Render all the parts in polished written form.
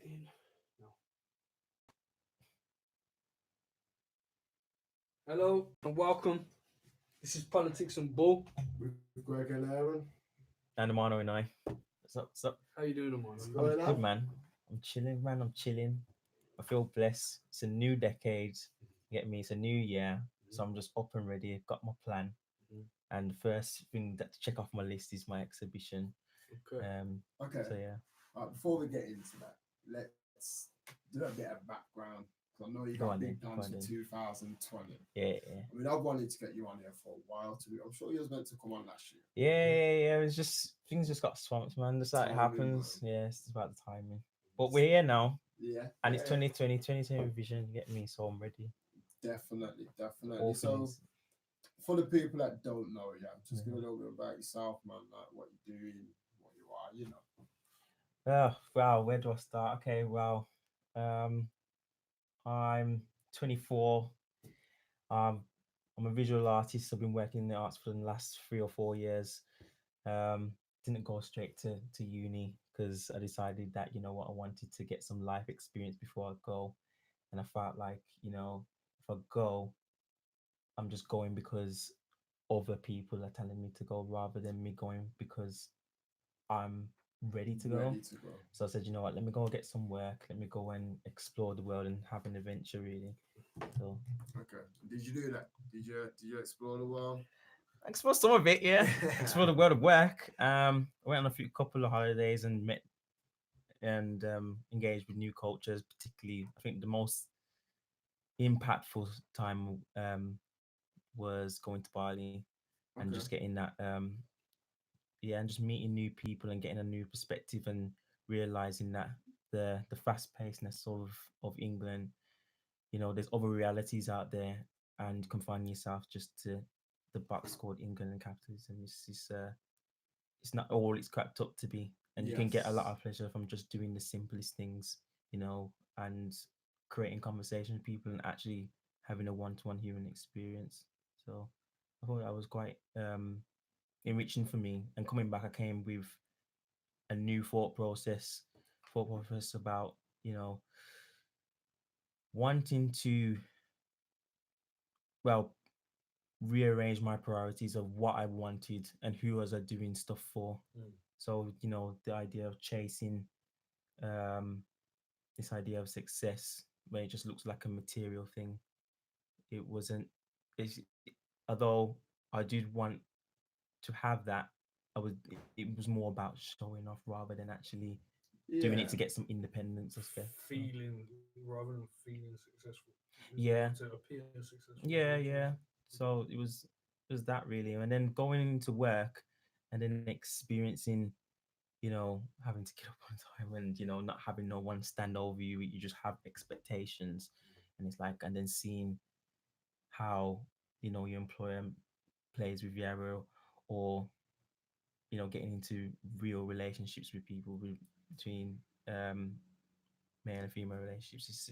In. No. Hello and welcome. This is Politics and Bull. With Greg and Aaron. And Amarno Inai. What's up? What's up? How you doing, What's Amano? I'm going good, on? man. I'm chilling, man. I'm chilling. I feel blessed. It's a new decade. Get me? It's a new year. So I'm just up and ready. I've got my plan. Mhm. And the first thing that to check off my list is my exhibition. Okay. Okay. So yeah, Before we get into that, let's do a bit of background. 'Cause I know you go got on big then. Go plans on for then. 2020. Yeah, yeah. I mean, I've wanted to get you on here for a while. I'm sure you was meant to come on last year. Yeah. It's just things just got swamped, man. Just like it Timing, man. happens. Yeah, it's about the timing. But we're here now, Yeah, and it's yeah, 2020 vision. Get me? So I'm ready. definitely, definitely. All So, things. for the people that don't know you, just give a Mhm. little bit about yourself, man. Like what you're doing, what you are. Oh, wow. Where do I start? Okay, well, um, I'm 24. Um, I'm a visual artist. I've been working in the arts for the last 3 or 4 years. Um, didn't go straight to uni because I decided that, you know what, I wanted to get some life experience before I go. And I felt like, if I go, I'm just going because other people are telling me to go rather than me going because I'm ready to go. Ready to go. So I said, you know what, let me go get some work. Let me go and explore the world and have an adventure, really. So Okay. Did you do that? Did you explore the world? explore some of it, yeah. Explore the world of work. I went on a few couple of holidays and met and engaged with new cultures. Particularly, I think the most impactful time was going to Bali and Okay. just getting that yeah, and just meeting new people and getting a new perspective and realizing that the fast pacedness of England, there's other realities out there, and confining yourself just to the box called England and capitalism it's not all it's cracked up to be. And you can get a lot Yes. of pleasure from just doing the simplest things, and creating conversation with people and actually having a one-to-one human experience. So I thought that was quite enriching for me. And coming back, I came with a new thought process about, wanting to, well, rearrange my priorities of what I wanted and who was I doing stuff for. Mm. So, the idea of chasing um, this idea of success where it just looks like a material thing. It wasn't, it's, although I did want to have that, it was more about showing off rather than actually doing it Yeah. to get some independence, I guess. So, Feeling rather than feeling successful. It was more yeah, to appear successful. yeah. So it was that really, and then going into work, and then experiencing, having to get up on time and not having no one stand over you. You just have expectations, and it's like, and then seeing how your employer plays with you, or getting into real relationships with people between um male and female relationships.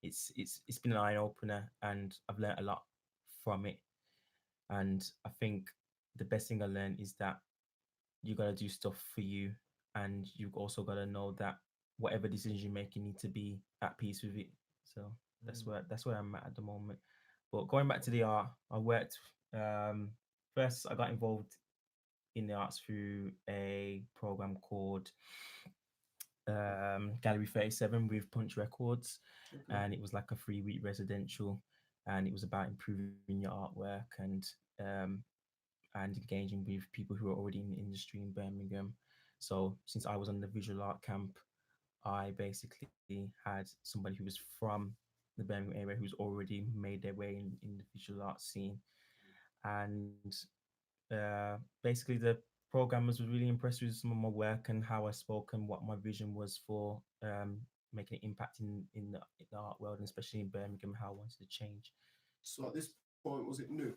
It's been an eye opener, and I've learned a lot from it. And I think the best thing I learned is that you gotta do stuff for you, and you also gotta know that whatever decisions you make, you need to be at peace with it. So Mm. that's where I'm at the moment. But going back to the art, I worked. First, I got involved in the arts through a program called Gallery 37 with Punch Records, Okay. and it was like a 3 week residential, and it was about improving your artwork um, and engaging with people who are already in the industry in Birmingham. So since I was on the visual art camp, I basically had somebody who was from the Birmingham area who's already made their way in the visual art scene, and basically the programmers were really impressed with some of my work and how I spoke and what my vision was for making an impact in the art world, and especially in Birmingham, how I wanted to change. So at this point, was it new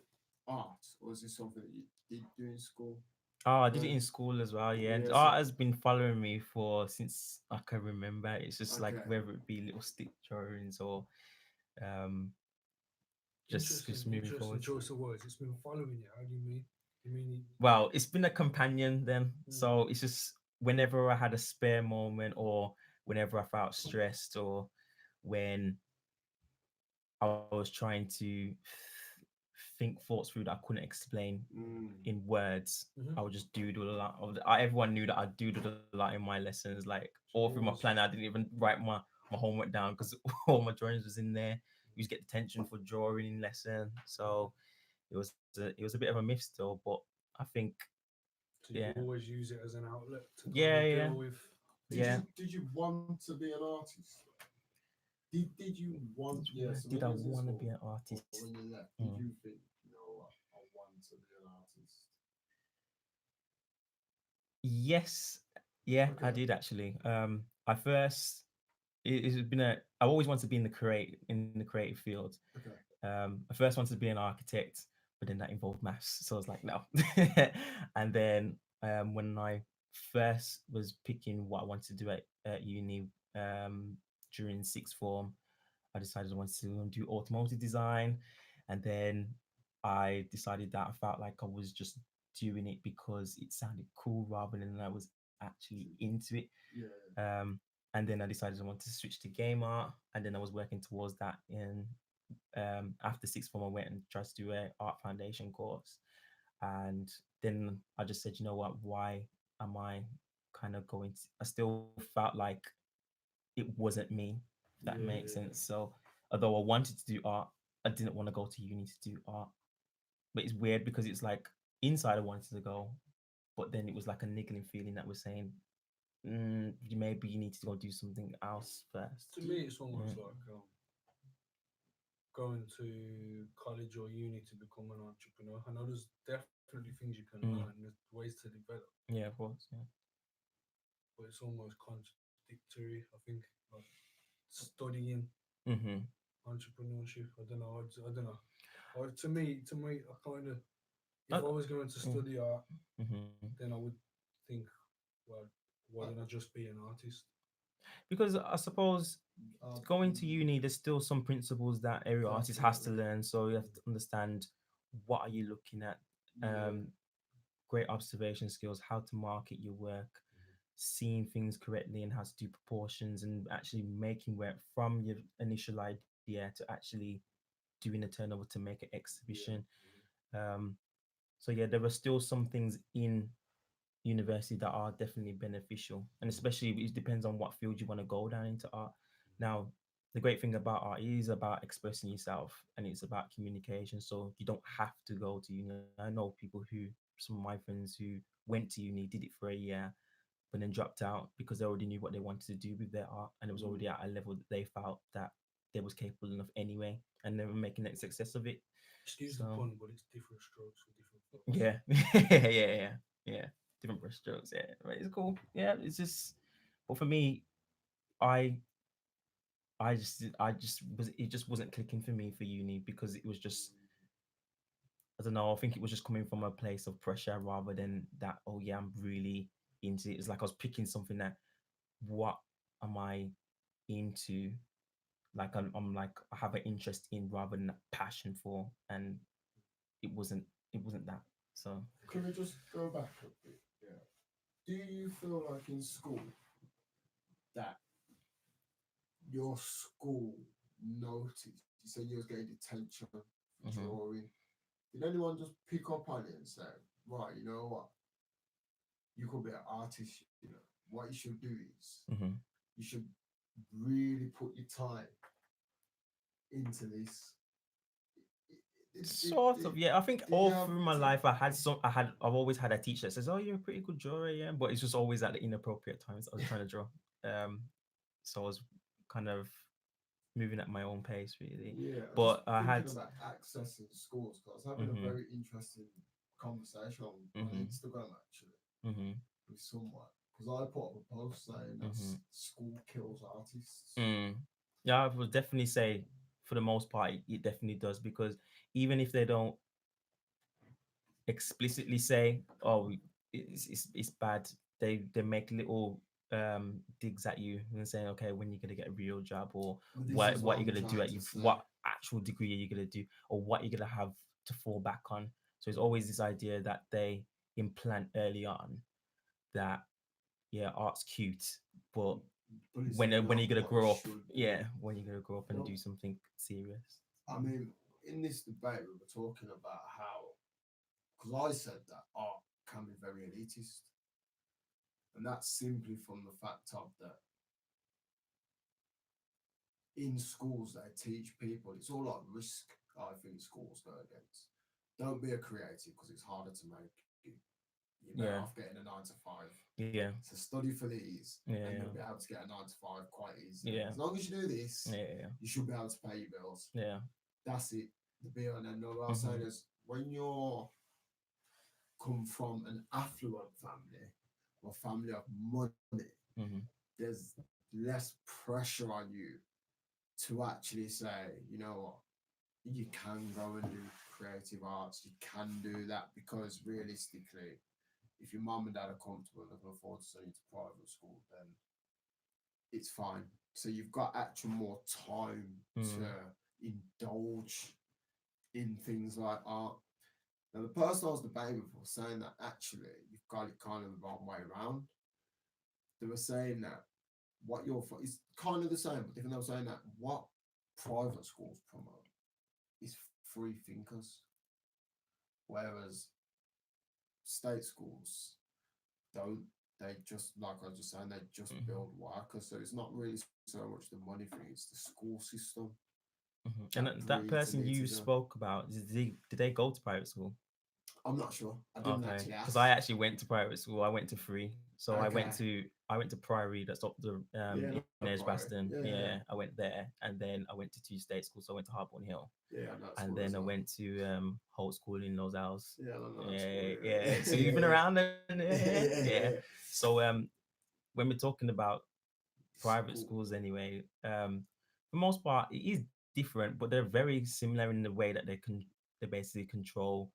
art, or was it something that you did do in school? Oh, I did Uh, it in school as well, yeah. And yeah. art So has been following me for since I can remember. It's just like okay. whether it be little stick drawings or um just moving Interesting forward. choice of words. It's been following you. How do you mean? You mean Well, it's been a companion then. mm. So it's just whenever I had a spare moment or whenever I felt stressed or when I was trying to think thoughts through that I couldn't explain Mm. in words. Mm-hmm. I would just doodle a lot. Everyone knew that I doodled a lot in my lessons, like all through my Always. planner. I didn't even write my homework down because all my drawings was in there. You just get detention for drawing in lesson, so it was a bit of a myth still. But I think, So yeah, you always use it as an outlet to kind yeah, of yeah, deal with Did things. yeah. you did you want to be an artist? Did you want, yeah, so Did when I you was in want to be school an or artist? when you left, did Mm. you think, you know what, I want to be an artist? Yes, yeah, I Okay. did actually. I first it's been a I've always wanted to be in the creative field. Okay. I first wanted to be an architect, but then that involved maths, so I was like, no. And then when I first was picking what I wanted to do at uni during sixth form, I decided I wanted to do automotive design, and then I decided that I felt like I was just doing it because it sounded cool rather than I was actually into it. Yeah. Um, and then I decided I wanted to switch to game art, and then I was working towards that. In after sixth form, I went and tried to do a art foundation course, and then I just said, you know what, why am I kind of going to? I still felt like it wasn't me, if that makes sense. Yeah. So although I wanted to do art, I didn't want to go to uni to do art. But it's weird because it's like inside I wanted to go, but then it was like a niggling feeling that was saying, maybe you need to go do something else first. To me, it's Yeah. almost like going to college or uni to become an entrepreneur. I know there's definitely things you can learn, Mm. there's ways to develop, Yeah, of course. Yeah. but it's almost contradictory. I think like studying Mm-hmm. entrepreneurship. I don't know. I don't know. To me, I kind of, if Uh, I was going to mm, study art, mm-hmm. then I would think, well, why don't I just be an artist? Because I suppose going to Mm, uni, there's still some principles that every artist has to definitely. learn. So you have to understand what are you looking at, Yeah. um, great observation skills, how to market your work, seeing things correctly, and how to do proportions, and actually making work from your initial idea to actually doing a turnover to make an exhibition. Yeah. Um, so yeah, there are still some things in university that are definitely beneficial, and especially it depends on what field you want to go down into art. Now the great thing about art is about expressing yourself, and it's about communication, so you don't have to go to uni. I know people who, some of my friends who went to uni, did it for a year, but then dropped out because they already knew what they wanted to do with their art, and it was Mm. already at a level that they felt that they was capable enough anyway, and they were making a success of it. Excuse the So pun, but it's different strokes for different folks. yeah, yeah. Different brush strokes. Yeah, but it's cool. Yeah, it's just. But for me, I, I just was. It just wasn't clicking for me for uni because it was just. I don't know. I think it was just coming from a place of pressure rather than that. Oh yeah, I'm really into it. It's like I was picking something that. What am I into? Like I'm like I have an interest in rather than a passion for, and it wasn't. It wasn't that. So. Can we just go back a bit? Yeah. Do you feel like in school that your school noticed? You said you was getting detention for Mhm. drawing. Did anyone just pick up on it and say, right, you know what? You could be an artist, you know. What you should do is Mhm. you should really put your time into this. Sort of, yeah. I think Did all you have through my life, I've always had a teacher that says, "Oh, you're a pretty good drawer, yeah," but it's just always at the inappropriate times I was trying to draw. Um, so I was kind of moving at my own pace, really. Yeah, I'm just But I thinking had, about accessing schools because I was having a mhm, very interesting conversation on mhm, Instagram actually mhm, with someone because I put up a post saying that mhm, school kills artists. mm. Yeah, I would definitely say, for the most part, it definitely does because even if they don't explicitly say, "Oh, it's bad." They make little digs at you and saying, "Okay, when you're gonna get a real job, or This is what what you're I'm gonna do trying at to you, say. what actual degree are you gonna do, or what you're gonna have to fall back on." So it's always this idea that they implant early on that, yeah, art's cute, but But it's when not you're gonna what it grow up. should be. Yeah, when you're gonna grow up and Well, do something serious. I mean, in this debate, we were talking about how, because I said that art can be very elitist, and that's simply from the fact of that in schools they teach people it's all like risk. I think schools go against. Don't be a creative because it's harder to make. You're better Yeah. off getting a 9 to 5. Yeah, So study for these, yeah, and yeah, you'll be able to get a 9 to 5 quite easily. yeah, As long as you do this, yeah, you should be able to pay your bills. yeah. That's it. The be all and end all. What I was saying is when you're come from an affluent family or family of money, Mm-hmm. there's less pressure on you to actually say, you know what, you can go and do creative arts, you can do that because realistically, if your mum and dad are comfortable and they can afford to send you to private school, then it's fine. So you've got actual more time to indulge in things like art. Now, the person I was debating with was saying that actually you've got it kind of the wrong way around. They were saying that what you're for is kind of the same, but different. They were saying that what private schools promote is free thinkers, whereas state schools don't. They just, like I was just saying, they just build workers. So it's not really so much the money thing; it's the school system. And that breeds person you elitism. spoke about, did they go to private school? I'm not sure. I didn't Okay, actually because ask. I actually went to private school. I went to free, so Okay. I went to Priory. That's up the Yeah, in not Priory. Edgbaston. Yeah, Yeah, I went there, and then I went to two state schools. So I went to Harborne Hill, yeah, that's and cool as then I well. went to Holt School in Los House. Yeah, that's cool. Yeah, Yeah, yeah. So you've been around, then? yeah, Yeah, yeah. yeah. So when we're talking about private School. schools, anyway, for the most part, it is different, but they're very similar in the way that they basically control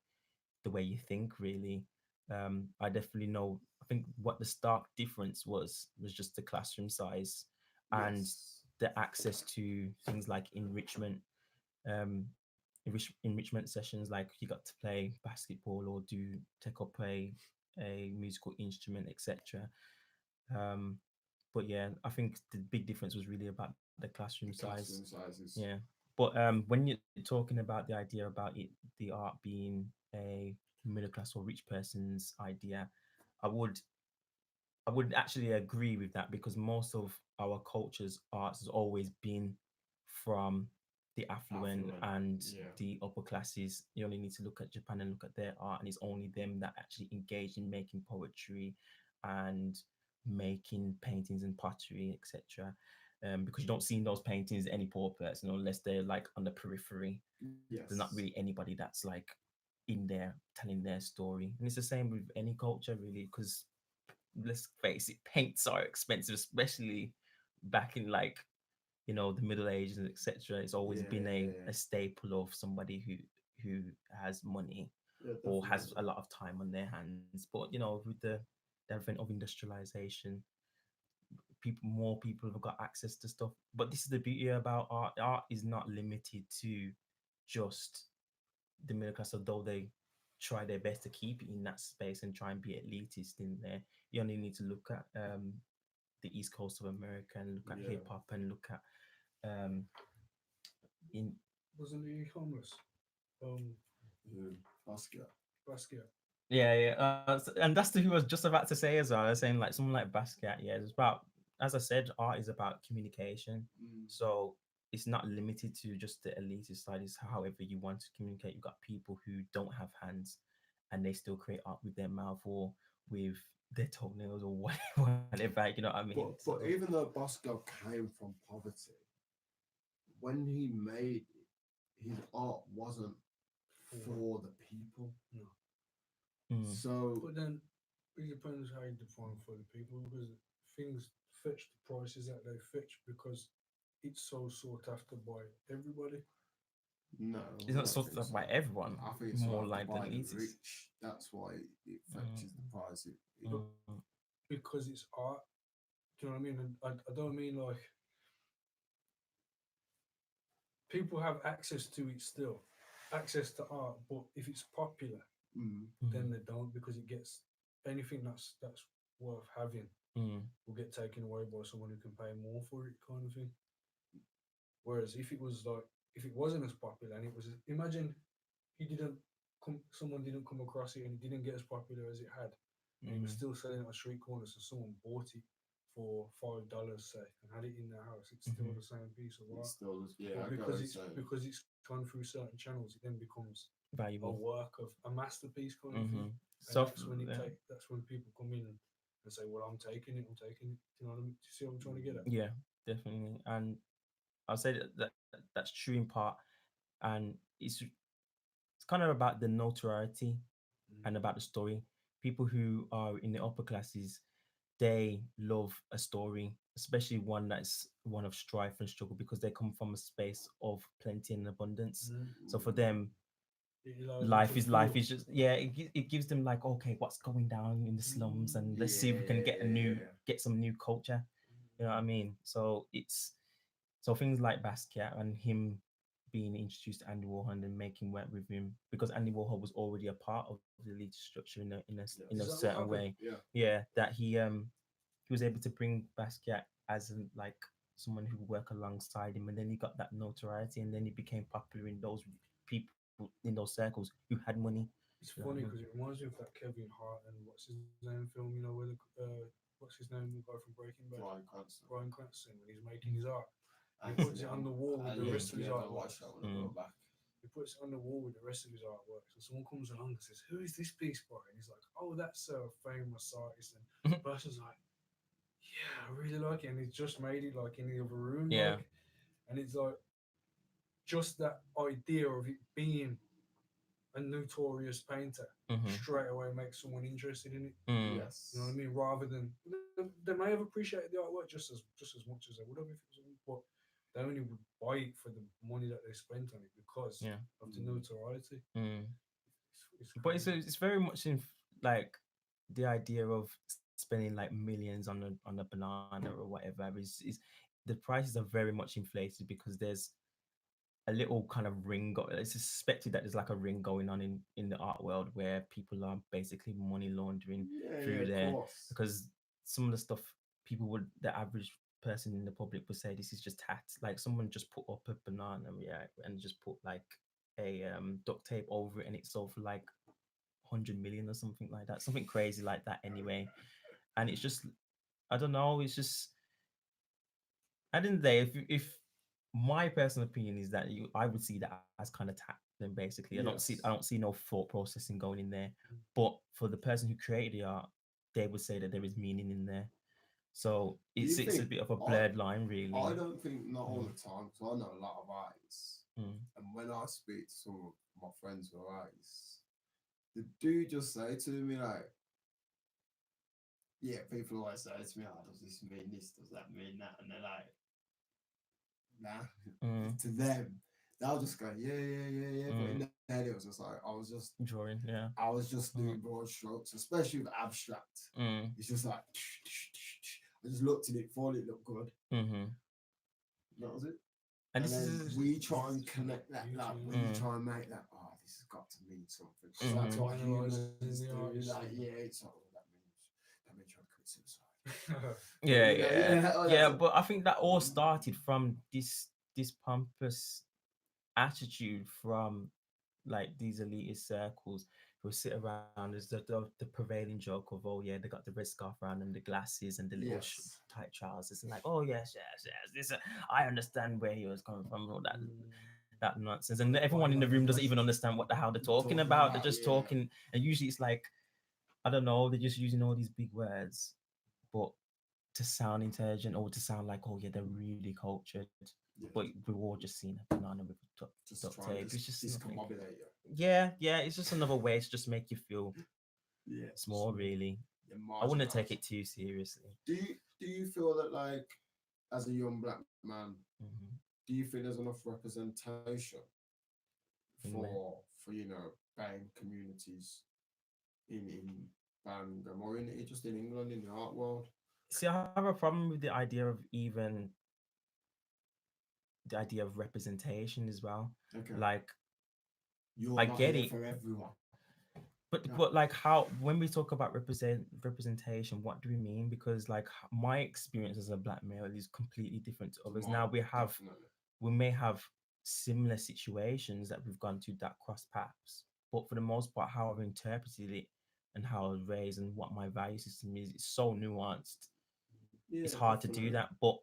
the way you think, really. I definitely know. I think what the stark difference was just the classroom size and Yes. the access to things like um, enrichment sessions. Like you got to play basketball or do take up a musical instrument, etc. Um, but yeah, I think the big difference was really about the classroom The size. classroom sizes. Yeah, but when you're talking about the idea about it, the art being a middle class or rich person's idea, I would I would actually agree with that because most of our culture's arts has always been from the affluent Affluent. and Yeah. the upper classes. You only need to look at Japan and look at their art, and it's only them that actually engage in making poetry and making paintings and pottery, etc. Because you don't see in those paintings any poor person unless they're like on the periphery. There's not Yes. really anybody that's like in there telling their story, and it's the same with any culture, really, because let's face it, paints are expensive, especially back in like the Middle Ages, etc. It's always Yeah, been yeah, a staple of somebody who has money yeah, or has definitely. a lot of time on their hands. But with the advent of industrialization, more people have got access to stuff. But this is the beauty about art. Art is not limited to just the middle class, although they try their best to keep it in that space and try and be elitist in there. You only need to look at the East Coast of America and look at Yeah. hip hop and look at um in Wasn't he homeless? Yeah. Basquiat. Basquiat. yeah, yeah. And that's the who I was just about to say as well. I was saying like someone like Basquiat, yeah, it's about, as I said, art is about communication. Mm. So it's not limited to just the elitist side, it's however you want to communicate. You've got people who don't have hands and they still create art with their mouth or with their toenails or whatever, you know what I mean? But even though Basquiat came from poverty, when he made it, his art wasn't for the people. No. So But then it depends how you define for the people because things fetch the prices that they fetch because it's so sought after by everybody. no, It's I not don't sort think of so. by everyone, I think it's more sort of like the by the elitists. rich. That's why it fetches the price. But because it's art, do you know what I mean? And I don't mean like people have access to it still, access to art, but if it's popular, Mm. then they don't because it gets anything that's worth having will get taken away by someone who can pay more for it, kind of thing. Whereas if it was like, if it wasn't as popular and it was, imagine he didn't someone didn't come across it and it didn't get as popular as it had, and he was still selling it on street corners, so someone bought it for $5, say, and had it in their house. It's still the same piece of art. It's still, yeah, But I get what you're saying. because it's gone through certain channels, it then becomes a Valuable. work of a masterpiece kind of thing. And So that's when people come in and say, "Well, I'm taking it. I'm taking it." Do you know what I mean? Do you see what I'm trying to get at? yeah, definitely. And I'll say that's true in part, and it's kind of about the notoriety and about the story. People who are in the upper classes, they love a story, especially one that's one of strife and struggle, because they come from a space of plenty and abundance. So for them, It allows them life to is feel. just, yeah, it gives them like, okay, what's going down in the slums, and let's see if we can get some new culture. You know what I mean? So it's so things like Basquiat and him being introduced to Andy Warhol and then making work with him, because Andy Warhol was already a part of the elite structure in a Is that what certain happened? way. Yeah. Yeah, that he was able to bring Basquiat as like someone who would work alongside him, and then he got that notoriety, and then he became popular in those people in those circles who had money. It's You know what funny I mean? because it reminds me of that Kevin Hart and what's his name film. You know where the what's his name, the guy from Breaking Bad, Bryan Cranston. Bryan Cranston, when he's making his art. And he Actually, puts it on the wall with the I rest of his never artwork. watched that when I go back. He puts it on the wall with the rest of his artwork. So someone comes along and says, "Who is this piece by?" And he's like, "Oh, that's a famous artist." And the person's like, "Yeah, I really like it." And he's just made it like in the other room, Yeah. like, and it's like just that idea of it being a notorious painter straight away makes someone interested in it. Yes. You know what I mean? Rather than they may have appreciated the artwork just as much as they would have if it was, but they only would buy it for the money that they spent on it because of the notoriety. But it's very much in like the idea of spending like millions on a banana or whatever is the prices are very much inflated, because there's a little kind of ring. It's suspected that there's like a ring going on in the art world where people are basically money laundering through of there, course. because some of the stuff people would, the average person in the public would say this is just hats. Like someone just put up a banana, and just put like a duct tape over it, and it sold for like 100 million or something like that, something crazy like that anyway. And it's just, I don't know, it's just, at the end of the day, if my personal opinion is that I would see that as kind of tackling basically. I don't see no thought processing going in there. But for the person who created the art, they would say that there is meaning in there. So it's a bit of a blurred line, really. I don't think, not all the time, because I know a lot of artists, and when I speak to some of my friends who are artists, the dude just say to me like, yeah, people always say to me, "Oh, does this mean this? Does that mean that?" And they're like, nah. To them, they'll just go, yeah. But in their head, it was just like, I was just drawing, I was just doing broad strokes, especially with abstract. It's just like, I just looked at it, thought it looked good. That was it. And then we try and connect that, like, we try and make that, oh, this has got to mean something. That's what humans do. Like, yeah, it's not all that means you're trying to commit suicide. Yeah. But I think that all started from this pompous attitude from like these elitist circles who sit around as the prevailing joke of, oh yeah, they got the red scarf around and the glasses and the little tight trousers, and like, oh yes, this I understand where he was coming from, all that nonsense, and everyone in the room doesn't even understand what the hell they're talking about. They're just talking, and usually it's like, I don't know, they're just using all these big words, but to sound intelligent or to sound like, oh yeah, they're really cultured. But we're all just seeing a banana with duct tape. It's just discombobulate you. Yeah, it's just another way to just make you feel small, really. I wouldn't take it too seriously. Do you feel that, like, as a young black man, do you feel there's enough representation for BAME communities in Birmingham or just in England, in the art world? See, I have a problem with the idea of representation as well. Okay. Like, You're I not get here it for everyone. Yeah. But like how when we talk about representation, what do we mean? Because like my experience as a black male is completely different to others. Now Tomorrow, definitely. we may have similar situations that we've gone to that cross paths, but for the most part, how I've interpreted it and how I was raised and what my value system is, it's so nuanced. Yeah, It's hard to do definitely. that. But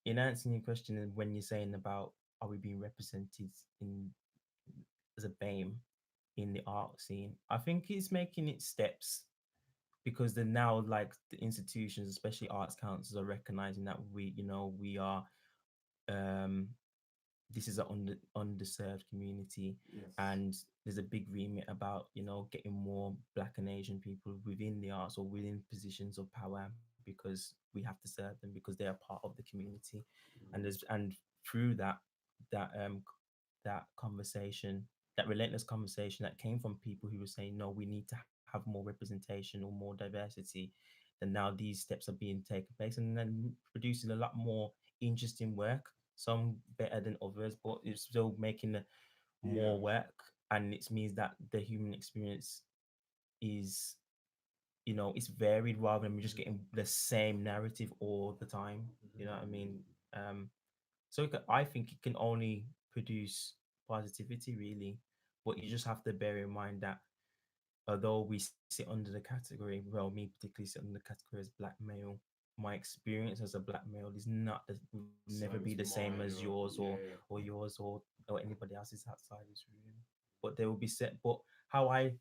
in answering your question, and when you're saying about are we being represented in as a BAME in the art scene, I think it's making its steps because they're now like the institutions, especially arts councils, are recognizing that we are um this is an underserved community, Yes. and there's a big remit about getting more black and Asian people within the arts or within positions of power because we have to serve them because they are part of the community, and through that that conversation, that relentless conversation that came from people who were saying, no, we need to have more representation or more diversity, then now these steps are being taken place and then producing a lot more interesting work, some better than others, but it's still making Yeah. more work. And it means that the human experience is, it's varied rather than we're just getting the same narrative all the time. You know what I mean? Um, I think it can only produce positivity, really. But you just have to bear in mind that although we sit under the category, well, me particularly sit under the category as black male, my experience as a black male is not would never be the Same as same as mine. yours or Yeah. yours or anybody else's outside this room. But there will be set. But how I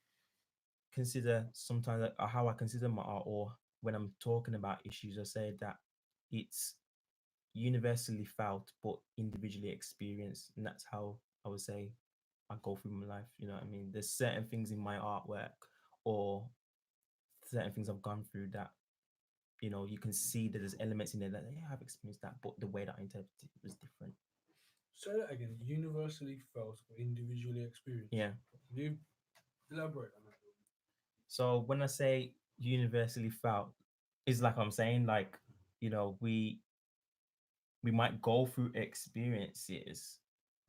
consider sometimes how I consider my art, or when I'm talking about issues, I say that it's universally felt but individually experienced, and that's how I would say I go through my life. You know what I mean? There's certain things in my artwork or certain things I've gone through that you can see that there's elements in there that yeah, I've experienced that, but the way that I interpreted it was different. Say that again. Universally felt or individually experienced. Yeah. Can you elaborate on that? So when I say universally felt, it's like I'm saying like we might go through experiences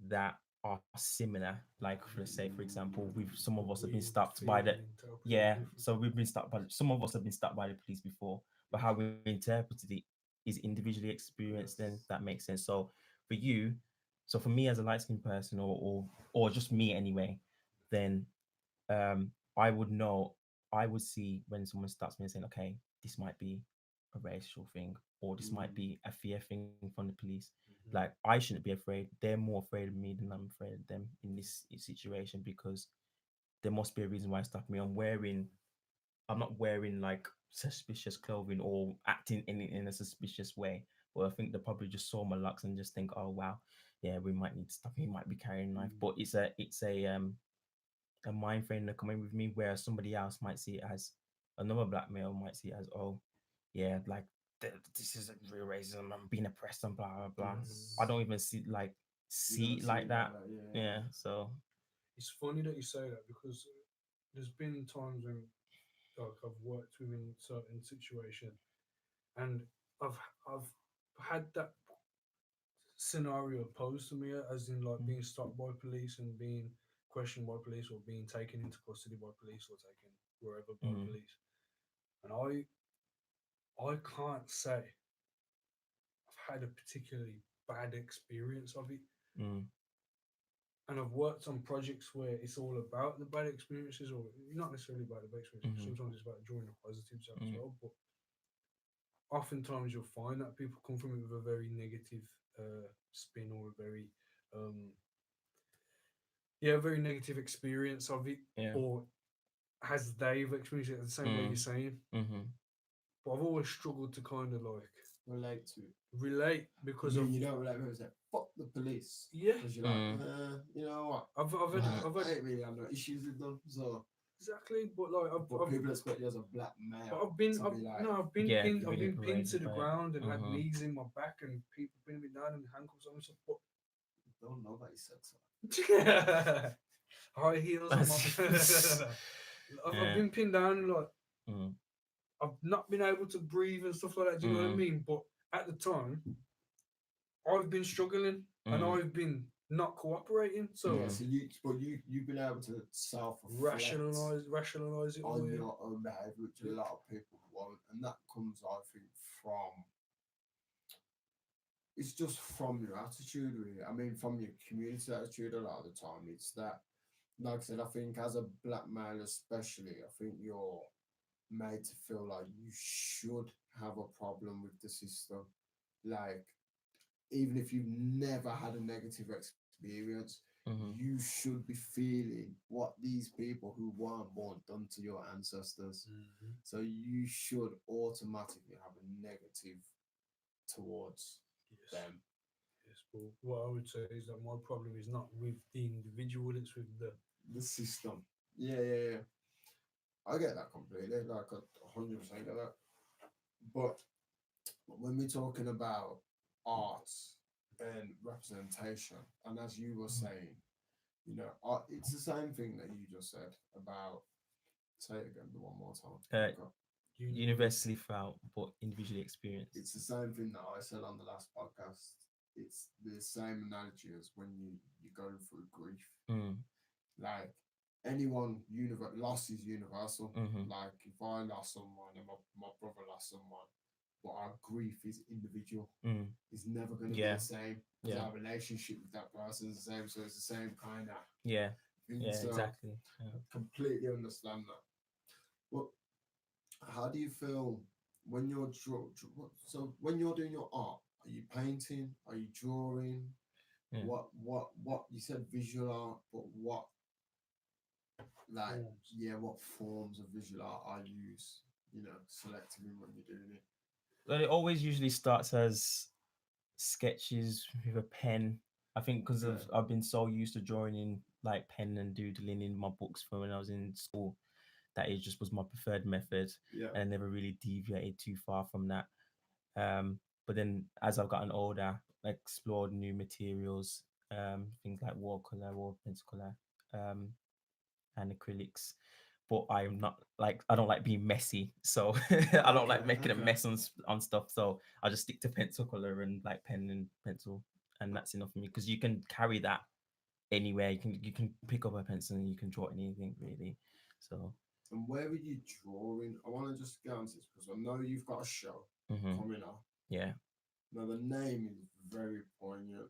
that are similar. Like let's say, for example, we've some of But us have been we stopped by feel the and interpret it yeah. differently. So we've been stopped by some of us have been stopped by the police before, but how Yes. we interpreted it is individually experienced. Then Yes. that makes sense. So for you, so for me as a light skinned person, or just me anyway, then I would know, I would see when someone starts me and saying, okay, this might be a racial thing, or this might Mm. be a fear thing from the police. Like, Mm-hmm. I shouldn't be afraid. They're more afraid of me than I'm afraid of them in this situation because there must be a reason why it stopped me. I'm not wearing like suspicious clothing or acting in a suspicious way. But I think they probably just saw my locks and just think, oh wow, yeah, we might need to stop. He might be carrying a knife. Mm. But it's a mind frame that come in with me where somebody else might see it as another black male might see it as, oh yeah, like this isn't real racism, I'm being oppressed and blah blah blah. I Yes. don't even You see don't it see like it like that. that. Yeah. Yeah, so It's funny that you say that because there's been times when like I've worked within certain situation and I've I've had that scenario posed to me as in like mm, being stopped by police and being questioned by police or being taken into custody by police or taken wherever by mm, police. And I can't say I've had a particularly bad experience of it. mm, And I've worked on projects where it's all about the bad experiences, or not necessarily about the bad experiences. mm, Sometimes it's about drawing the positives out as mm, well. But oftentimes you'll find that people come from it with a very negative spin or a very um, yeah, very negative experience of it, yeah, or has they've experienced it the same way mm, you're saying. mm-hmm, But I've always struggled to kind of like Relate to. relate because of You don't relate with that. Fuck the police. yeah. Because you're like, mm, you know what? mm-hmm, I've I had ain't really have no issues with them. So, exactly, but like but people expect you as a black male to be like, yeah, I've really been pinned to paraded the by it. ground and had Mm-hmm. knees in my back and people pinning me down and handcuffs on and stuff. But don't know that he said so. high heels on my. I've Yeah. been pinned down and like Mm, I've not been able to breathe and stuff like that. Do you know what I mm, mean? But at the time, I've been struggling and mm, I've been not cooperating. So Yeah, so you've been able to self-reflect rationalize it all. on Yeah. your own behavior, which a lot of people won't, and that comes, I think, from it's just from your attitude, really. I mean, from your community attitude. A lot of the time, it's that. Like I said, I think as a black man, especially, I think you're made to feel like you should have a problem with the system. Like, even if you've never had a negative experience, Mm-hmm. you should be feeling what these people who weren't born done to your ancestors. Mhm. So you should automatically have a negative towards Yes. them. Yes. But what I would say is that my problem is not with the individual; it's with The system. Yeah, yeah, yeah. I get that completely. Like, I 100% get that. But when we're talking about art and representation, and as you were saying, art, it's the same thing that you just said about. Say it again, the one more time. Okay. Universally felt, but individually experienced. It's the same thing that I said on the last podcast. It's the same analogy as when you're going through grief. Mm. Like, anyone, loss is universal. Mm-hmm. Like, if I lost someone and my brother lost someone, but our grief is individual. Mm. It's never going to be Yeah. the same. Because Yeah. our relationship with that person is the same, so it's the same kind of Yeah. thing. Yeah. So Exactly. I Yeah. completely understand that. But how do you feel when you're so when you're doing your art? Are you painting? Are you drawing? Yeah. What you said visual art, but what, like, forms. yeah, what forms of visual art are you use? Selectively when you're doing it. Well, it always usually starts as sketches with a pen. I think because Okay. I've been so used to drawing in like pen and doodling in my books from when I was in school that it just was my preferred method, Yeah. and I never really deviated too far from that. But then as I've gotten older, I explored new materials, things like watercolor, water pencil color, um, and acrylics. But I'm not like I don't like being messy, so I don't like making a Okay. mess on stuff. So I just stick to pencil color and like pen and pencil, and that's enough for me because you can carry that anywhere. You can pick up a pencil and you can draw anything really. So And where are you drawing? I want to just get onto this because I know you've got a show mhm, coming up. yeah, Now the name is very poignant.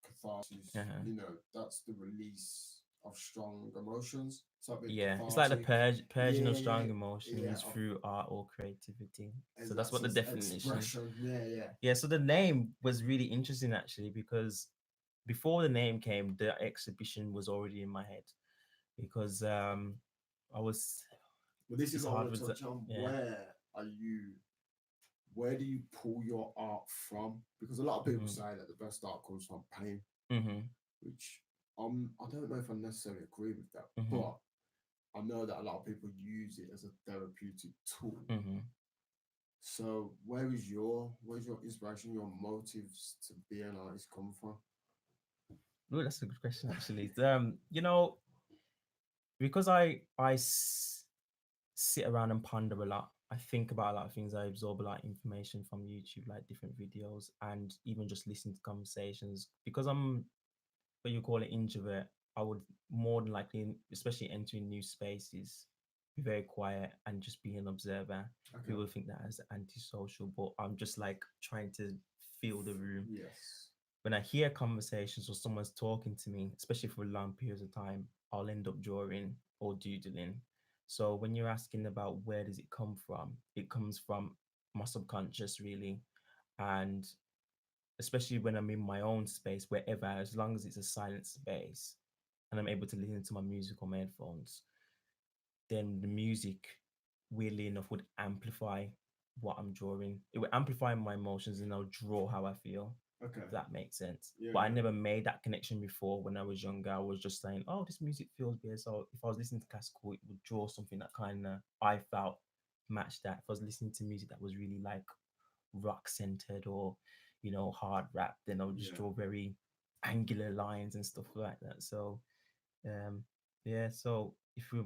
Catharsis. uh-huh. That's the release of strong emotions. It's a bit Yeah, it's like the cathartic. purging Yeah, of yeah, strong yeah. emotions through art or creativity. And So that's that's what the its definition. expression. Yeah, yeah. Yeah, so the name was really interesting actually because before the name came, the exhibition was already in my head because I was But this is it's what I hard want to with the touch on. yeah. Are you? Where do you pull your art from? Because a lot of people Mm-hmm. say that the best art comes from pain, Mm-hmm. which I don't know if I necessarily agree with that, Mm-hmm. but I know that a lot of people use it as a therapeutic tool. Mm-hmm. So where's your inspiration, your motives to be an artist come from? Ooh, that's a good question actually. Because sit around and ponder a lot. I think about a lot of things. I absorb a lot of information from YouTube, like different videos, and even just listen to conversations. Because I'm what you call it introvert, I would more than likely, especially entering new spaces, be very quiet and just be an observer. Okay. People think that as antisocial, but I'm just like trying to feel the room. Yes. When I hear conversations or someone's talking to me, especially for long periods of time, I'll end up drawing or doodling. So when you're asking about where does it come from, it comes from my subconscious really. And especially when I'm in my own space, wherever, as long as it's a silent space and I'm able to listen to my music on my headphones, then the music, weirdly enough, would amplify what I'm drawing. It would amplify my emotions and I'll draw how I feel, Okay. if that makes sense. Yeah, But I yeah. never made that connection before when I was younger. I was just saying, oh, this music feels weird. So if I was listening to classical, it would draw something that kind of I felt matched that. If I was listening to music that was really like rock centered or hard rap, then I would just Yeah. draw very angular lines and stuff like that. So um yeah, so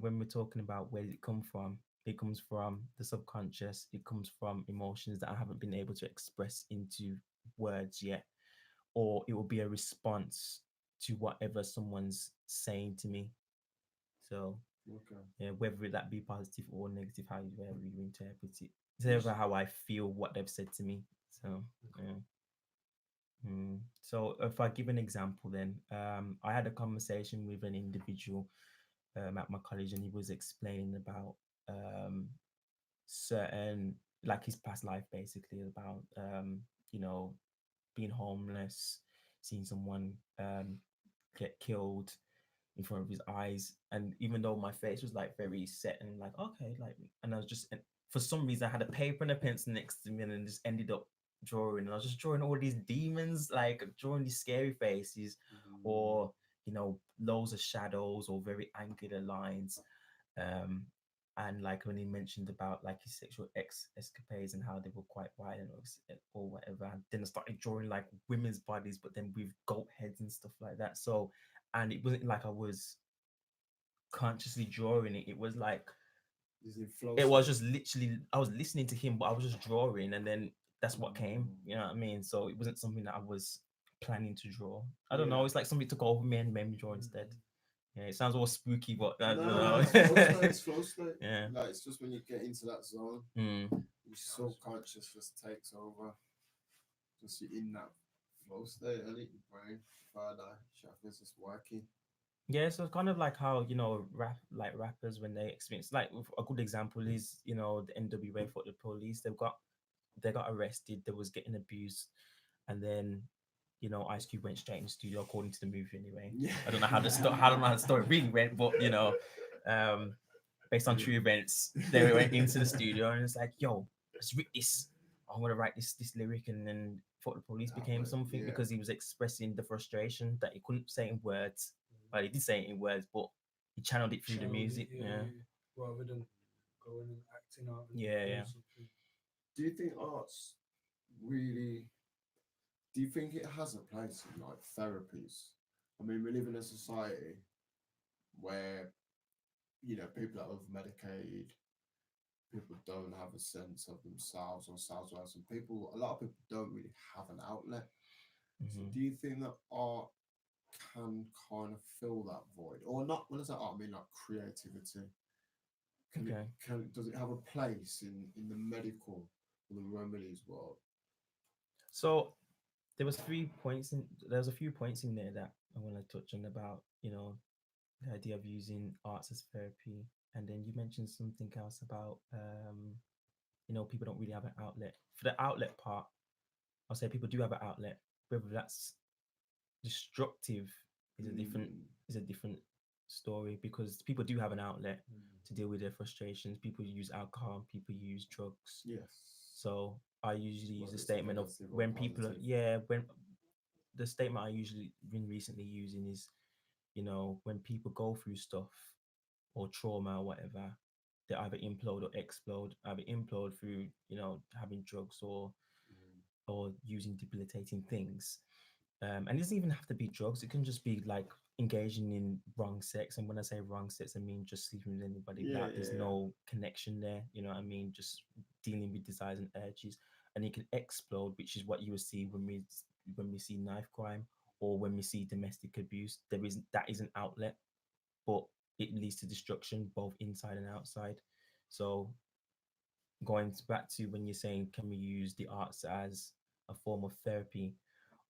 when we're talking about where does it come from, it comes from the subconscious. It comes from emotions that I haven't been able to express into words yet, or it will be a response to whatever someone's saying to me. So Okay. yeah, whether that be positive or negative, however you interpret it, it's Yes. ever how I feel what they've said to me. So yeah. So if I give an example, then I had a conversation with an individual at my college, and he was explaining about certain, like his past life, basically about you know, being homeless, seeing someone get killed in front of his eyes. And even though my face was like very set and like, okay, like, and I was just, and for some reason, I had a paper and a pencil next to me and then just ended up drawing. And I was just drawing all these demons, like drawing these scary faces, or, you know, loads of shadows or very angular lines. Um, and like when he mentioned about like his sexual escapades and how they were quite violent or whatever, and then I started drawing like women's bodies, but then with goat heads and stuff like that. So, and it wasn't like I was consciously drawing it. It was like Is it flow it was state? just literally I was listening to him, but I was just drawing, and then that's what came. You know what I mean? So it wasn't something that I was planning to draw. I don't know. Yeah. It's like something took over me and made me draw instead. Yeah, it sounds all spooky, but I don't No, know. it's flow state. It's flow state. Yeah. Like it's just when you get into that zone, Mm. your subconscious just takes over. Just you're in that flow state, and your brain, further chakras just working. Yeah, so it's kind of like how, you know, rappers when they experience, like a good example is, you know, the NWA for the police. They got arrested. They was getting abused, and then, you know, Ice Cube went straight in the studio, according to the movie anyway. Yeah. I don't know how I don't know how the story really went, but you know, um, based on true events, they went into the studio and it's like, yo, let's read this. I'm gonna write this lyric, and then Fuck the Police That became way, something yeah. because he was expressing the frustration that he couldn't say in words. Well, he did say it in words, but he channeled it through the Channeled it, music. Yeah, rather than going and acting out and yeah, doing yeah. something. Do you think arts really? Do you think it has a place in like therapies? I mean, we live in a society where people are over medicated, people don't have a sense of themselves or selves worth, and a lot of people don't really have an outlet. So, Hmm. do you think that art can kind of fill that void, or not? When I say art, I mean like creativity. Okay. Does it have a place in the medical or the remedies world? So there was a few points in there that I want to touch on about, you know, the idea of using arts as therapy, and then you mentioned something else about you know, people don't really have an outlet. For the outlet part, I'll say people do have an outlet. Whether that's destructive is Mm, a different story, because people do have an outlet mm, to deal with their frustrations. People use alcohol, people use drugs. yes. So I usually use the Whether it's statement of negative or when people are, positive. yeah, when the statement I usually been recently using is, you know, when people go through stuff or trauma or whatever, they either implode or explode. Either implode through, you know, having drugs Mm, or using debilitating things. And it doesn't even have to be drugs. It can just be like engaging in wrong sex. And when I say wrong sex, I mean just sleeping with anybody yeah, without there's yeah, yeah. no connection there. You know what I mean? Just dealing with desires and urges. And it can explode, which is what you will see when we see knife crime or when we see domestic abuse. That is an outlet, but it leads to destruction both inside and outside. So going back to when you're saying, can we use the arts as a form of therapy?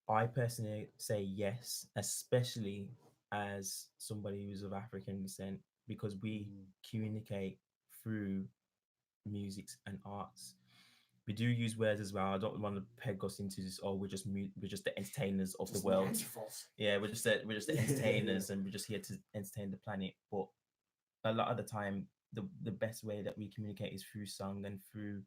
I personally say yes, especially as somebody who's of African descent, because we Mm, communicate through musics and arts. We do use words as well. I don't want to peg us into this. Oh, we're just the entertainers of the just world. Neanderthals. Yeah, we're just the entertainers, and we're just here to entertain the planet. But a lot of the time, the best way that we communicate is through song and through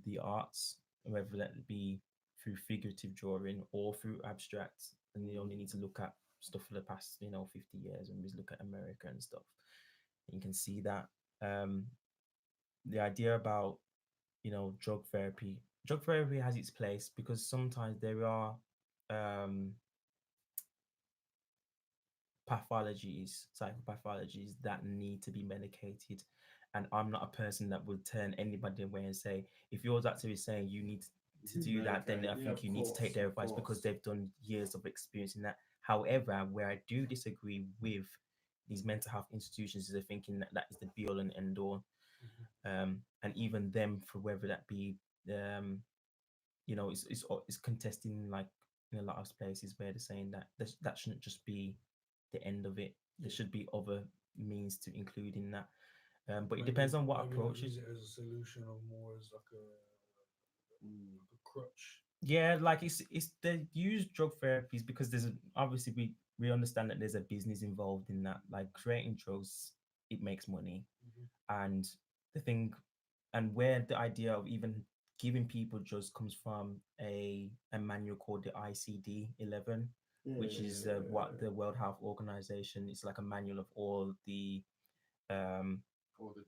the arts, whether that be through figurative drawing or through abstract. And you only need to look at stuff for the past, you know, 50 years, and we look at America and stuff. And you can see that um, the idea about, you know, drug therapy has its place, because sometimes there are um, pathologies, psychopathologies that need to be medicated. And I'm not a person that will turn anybody away and say, if your doctor is saying you need to do that, then Medicate. I Yeah, think of you need to take course, their of advice because course. they've done years of experience in that. However, where I do disagree with these mental health institutions is the thinking that that is the be all and end all. And even them, for whether that be, um, it's contesting, like in a lot of places where they're saying that that shouldn't just be the end of it. There should be other means to include in that. But it depends on what maybe not approach. use it as a solution or more as Mm. like a crutch. Yeah, like it's they use drug therapies because obviously we understand that there's a business involved in that. Like creating drugs, it makes money, and the thing, and where the idea of even giving people drugs comes from a manual called the ICD-11, which is what the World Health Organization. It's like a manual of all the um Or the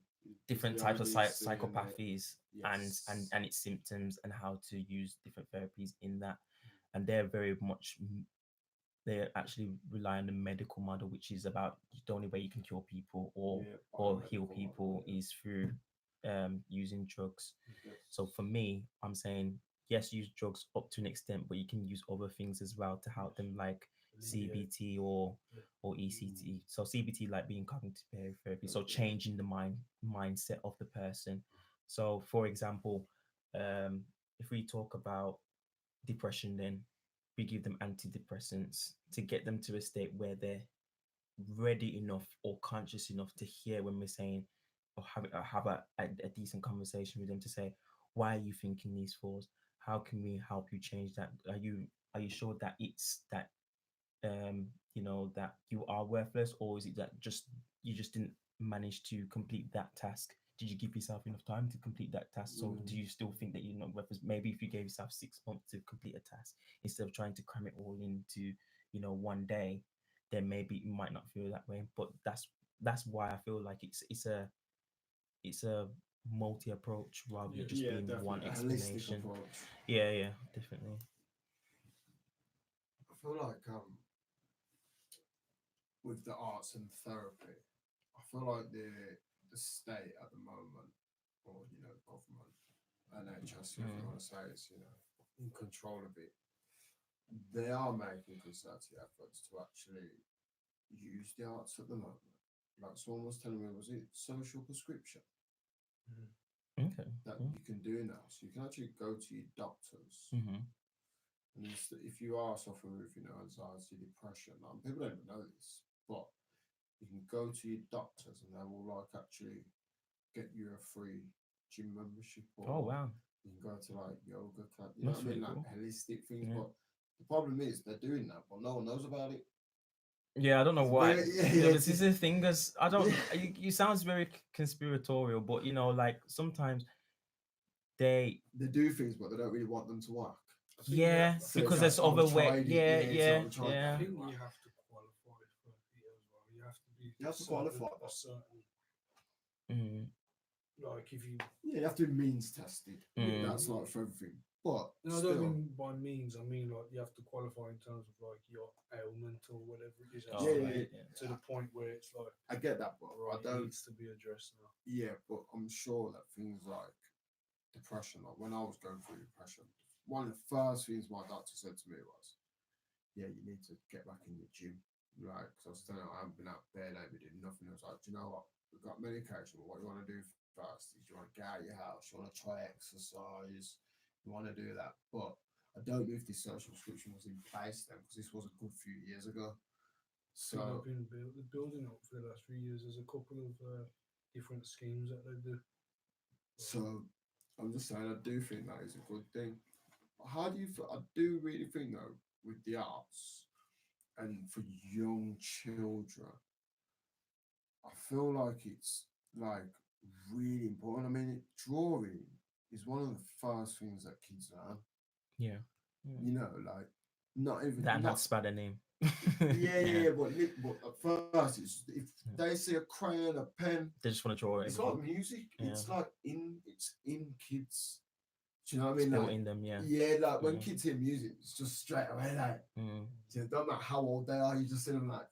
different types of PTSD and psychopathies, and yes. and its symptoms, and how to use different therapies in that. And they're very much, they actually rely on the medical model, which is about the only way you can cure people Yeah, or heal biomedical people model, yeah. is through using drugs. Yes. So for me, I'm saying yes, use drugs up to an extent, but you can use other things as well to help them, like Alleviate. CBT or ECT. So CBT, like being cognitive behavior therapy, so Okay. changing the mindset of the person. So for example, if we talk about depression, then we give them antidepressants to get them to a state where they're ready enough or conscious enough to hear when we're saying, or have a decent conversation with them to say, why are you thinking these thoughts? How can we help you change that? Are you sure that it's that, that you are worthless, or is it that just you just didn't manage to complete that task? Did you give yourself enough time to complete that task? So do you still think that you're not worthless? Maybe if you gave yourself 6 months to complete a task instead of trying to cram it all into, one day, then maybe you might not feel that way. But that's why I feel like it's a multi approach rather than Yeah. just Yeah, being one definitely a holistic explanation. approach. Yeah, definitely. I feel like with the arts and therapy, I feel like the state at the moment, or government, NHS, if you Mm. want to say, it's in control of it. They are making concerted efforts to actually use the arts at the moment. Like someone was telling me, was it social prescription Okay. that you can do now? So you can actually go to your doctors, Mm-hmm. and if you are suffering with anxiety, depression, people don't even know this, but you can go to your doctors and they will like actually get you a free gym membership, Oh or wow, you can go to like yoga class, that's what I mean, really like cool. holistic things. Yeah. But the problem is they're doing that, but no one knows about it. Yeah, I don't know It's why. very, Yeah, yeah, this is the thing, because I don't. yeah. You sounds very conspiratorial, but like sometimes they, They do things, but they don't really want them to work. I think they yeah, have, So it's because like, there's oh, we other way. tried it, Yeah, yeah, so yeah, we tried I yeah. that. think Right. you have to qualify for it as well. You have to be You have to qualify. a certain Mm, like if you. Yeah, you have to be means tested. mm, That's like for everything. But No, I don't still, mean by means. I mean like you have to qualify in terms of like your ailment or whatever it is. oh, yeah, right, yeah. To the point where it's like I get that, but right, I it don't. needs to be addressed now. Yeah, but I'm sure that things like depression, like when I was going through depression, one of the first things my doctor said to me was, "Yeah, you need to get back in the gym." Right, because I was telling him I haven't been out of bed, I haven't been doing nothing. I was like, "Do you know what? We've got medication, but what you want to do first is you want to get out of your house, you want to try exercise, you want to do that." But I don't know if this social prescription was in place then, because this was a good few years ago. So So, they've been building up for the last 3 years. There's a couple of different schemes that they do. so I'm just saying, I do think that is a good thing. How do you feel? I do really think though, with the arts and for young children, I feel like it's like really important. I mean, drawing is one of the first things that kids learn. Yeah. Mm. Like not even That and how to not. spell their name. Yeah, but at first, it's if Yeah. they see a crayon, a pen, They just want to draw it's everything. like music. Yeah. It's in kids. Do you know what I It's mean? built Like, in them, yeah. yeah, like when Mm. kids hear music, it's just straight away like, Mm. don't matter how old they are, you just see them like,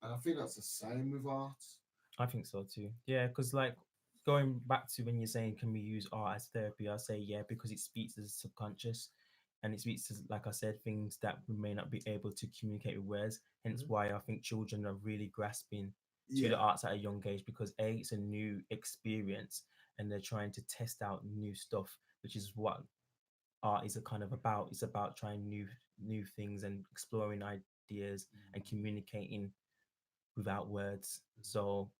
and I think that's the same with art. I think so too. Yeah, because like going back to when you're saying can we use art as therapy, I say yeah, because it speaks to the subconscious, and it speaks to, like I said, things that we may not be able to communicate with words. Hence Mhm. why I think children are really grasping to the Yeah. arts at a young age, because a, it's a new experience and they're trying to test out new stuff, which is what art is a kind of about. It's about trying new things and exploring ideas and communicating without words. So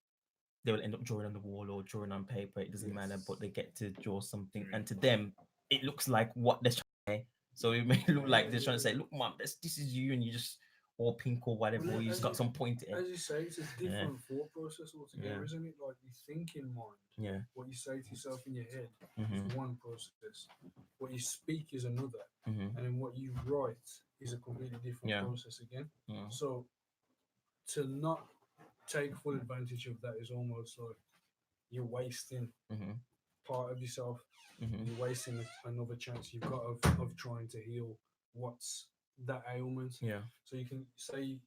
they will end up drawing on the wall or drawing on paper. It doesn't matter, but they get to draw something, and to them, it looks like what they're trying to say. So it may look like they're trying to say, "Look, mom, this is you," and you just all pink or whatever, Well, or you just as got you, some pointed head. as you say, it's a Yeah, different thought process altogether, yeah, isn't it? Like you think in mind, yeah. what you say to yourself in your head is Mhm, one process, what you speak is another, mhm. and then what you write is a completely different Yeah, process again. yeah. So to not take full advantage of that is almost like you're wasting Mhm, part of yourself, and mhm. you're wasting another chance you've got of trying to heal what's that ailment. Yeah. So you can say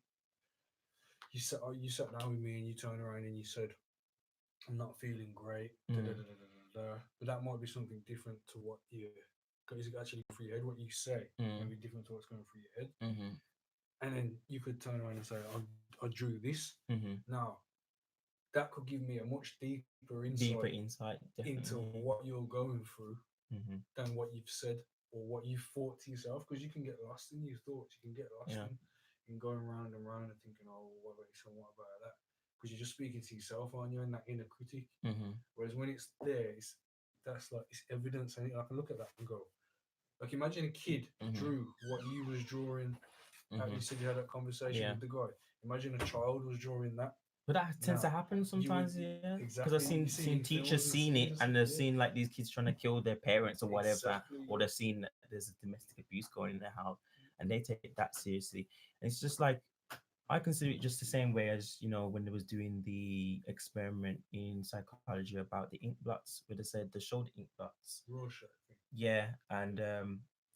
you sat down with me and you turned around and you said, "I'm not feeling great." Da, da, Mhm, da, da, da, da, da. But that might be something different to what you is actually going through your head. What you say may mhm, be different to what's going through your head. mhm, And then you could turn around and say, I drew this. mhm. Now, that could give me a much deeper insight Deeper insight, into definitely. what you're going through Mhm. than what you've said or what you've thought to yourself, because you can get lost in your thoughts. You can get lost Yeah. in going round and round and thinking, oh, what about this and what about that? Because you're just speaking to yourself, aren't you? And that inner critic. Mhm. Whereas when it's there, that's like it's evidence, and I can look at that and go, like imagine a kid Mhm. drew what you was drawing. You Mhm. said you had that conversation Yeah. with the guy. Imagine a child was drawing that. But that tends to Now happen you would sometimes, yeah. Because I've exactly you see it seen in teachers films and seen it, scenes. and they've Yeah, seen like these kids trying to kill their parents or whatever, exactly. or they've seen that there's domestic abuse going in their house, and they take that seriously. And it's just like, I consider it just the same way as, when they was doing the experiment in psychology about the ink blots, where they said they showed ink blots. Rorschach thing. Yeah, and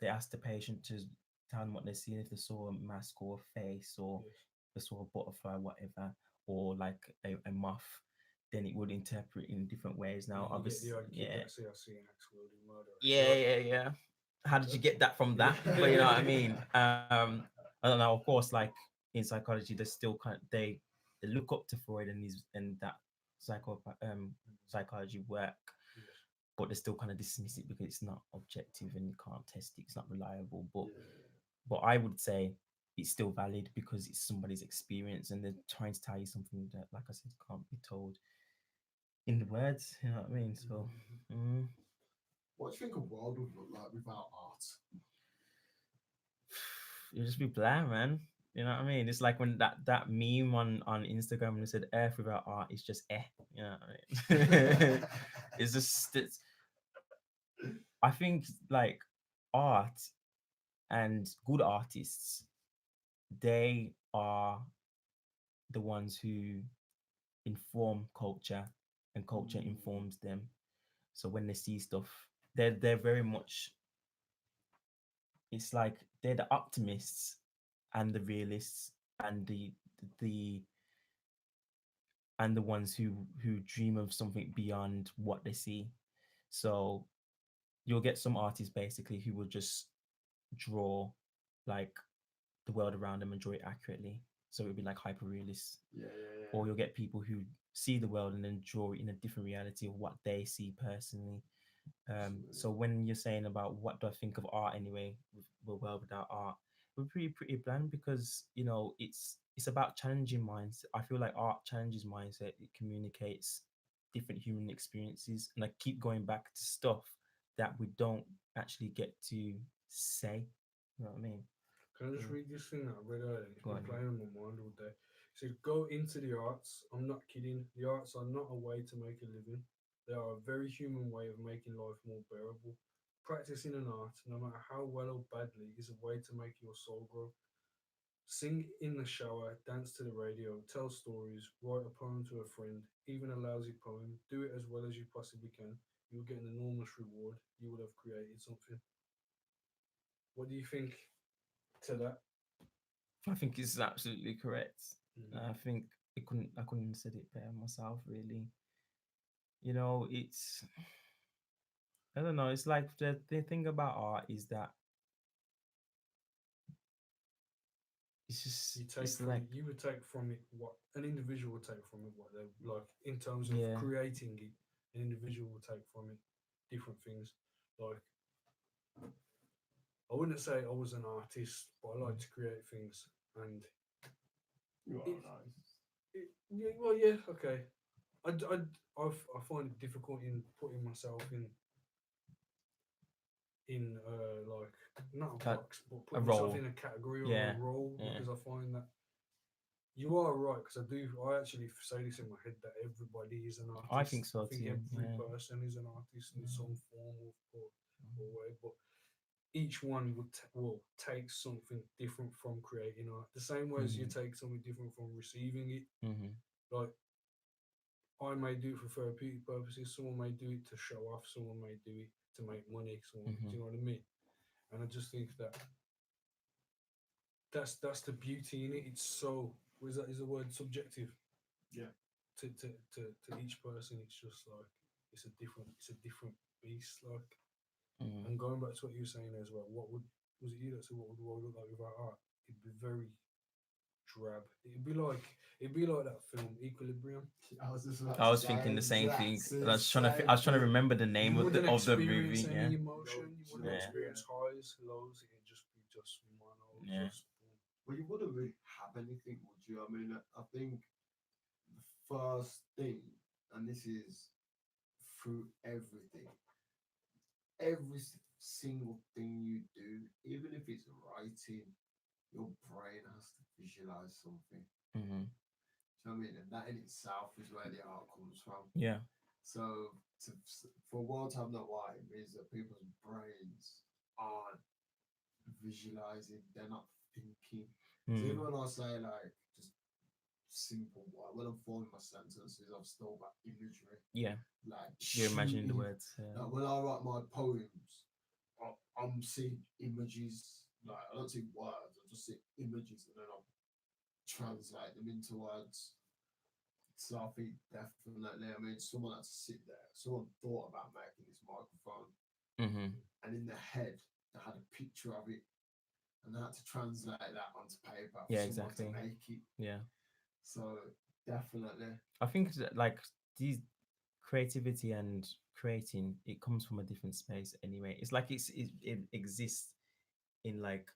they asked the patient to tell them what they seen, if they saw a mask or a face, or Yes. they saw a butterfly, whatever, or like a moth, then it would interpret in different ways. And Now, then you get the obviously, odd kid yeah, that say, I see an axe wielding murderer. yeah, yeah, yeah. How did you get that from that? Yeah. But you know what I mean. I don't know. Of course, like in psychology, they still they look up to Freud and his and that psychology work, Yes. but they still kind of dismiss it because it's not objective and you can't test it. It's not reliable. But I would say it's still valid because it's somebody's experience and they're trying to tell you something that, like I said, can't be told in the words. You know what I mean? So. Mm. What do you think a world would look like without art? You just be bland, man. You know what I mean? It's like when that meme on Instagram when it said Earth without art is just eh. You know what I mean? I think like art and good artists, they are the ones who inform culture and culture informs them. So when they see stuff, they're very much, it's like they're the optimists and the realists and the the ones who dream of something beyond what they see. So you'll get some artists basically who will just draw like the world around them and draw it accurately. So it'll be like hyper realist. Yeah, yeah, Or you'll get people who see the world and then draw it in a different reality of what they see personally. So when you're saying about what do I think of art anyway, with a world without art, we're pretty bland because it's about challenging minds. I feel like art challenges mindset. It communicates different human experiences, and I keep going back to stuff that we don't actually get to say. You know what I mean? Can I just Mm. read this thing that I read earlier? It's Go been on. playing on my mind all day. It said, go into the arts. I'm not kidding. The arts are not a way to make a living. They are a very human way of making life more bearable. Practicing an art, no matter how well or badly, is a way to make your soul grow. Sing in the shower, dance to the radio, tell stories, write a poem to a friend, even a lousy poem. Do it as well as you possibly can. You'll get an enormous reward. You will have created something. What do you think to that? I think it's absolutely correct. Mhm. I think I couldn't have said it better myself. Really, it's, I don't know. It's like the thing about art is that You take it's from like, it, you would take from it what an individual would take from it, what they like in terms of yeah. creating it. An individual will take from it different things. Like I wouldn't say I was an artist, but I like Mm. to create things, and You are it, nice. yeah, well, yeah, okay. I find it difficult in putting myself in like not a Like box, but a putting myself role. in a category or a Yeah. role Yeah. because I find that you are right because I actually say this in my head that everybody is an I think artist. I so think too. every Yeah. person is an artist in Mm. some form of or way, but each one will take something different from creating art. The same way as you Mhm. take something different from receiving it. Mhm. Like I may do it for therapeutic purposes. Someone may do it to show off. Someone may do it to make money. Someone, do Mhm. you know what I mean? And I just think that that's the beauty in it. It's so was that is the word subjective Yeah. to each person. It's just like it's a different beast. Like Mhm. and going back to what you were saying as well. What would was it you that said what would the world look like without art? It'd be very drab. It'd be like that film Equilibrium. I was just about I to was say thinking the same thing. exactly I the was trying to. I same was trying to thing. remember the name You wouldn't of the experience movie. Yeah. any emotion. You wouldn't Yeah. experience highs, lows. It'd just be just mono, Yeah. just boom. Well, you wouldn't really have anything, would you? I mean, I think the first thing, and this is through everything, every single thing you do, even if it's writing, your brain has to visualize something. Mhm. Do you know what I mean? And that in itself is where the art comes from. Yeah. So for a world to have no art, it means that people's brains aren't visualizing, they're not thinking. So even Mm. when I say like just simple when I'm forming my sentences, I've still got imagery, Yeah. like You're imagining the shooting. words. Yeah. Like when I write my poems, I'm seeing images. Like I don't see words, I just see images, and then I translate them into words. So I think definitely, I mean, someone had to sit there. Someone thought about making this microphone, Mhm. and in their head, they had a picture of it, and they had to translate that onto paper for Yeah. someone to Exactly. make it. Yeah. So definitely, I think that, like these creativity and creating, it comes from a different space anyway. It's like it exists in like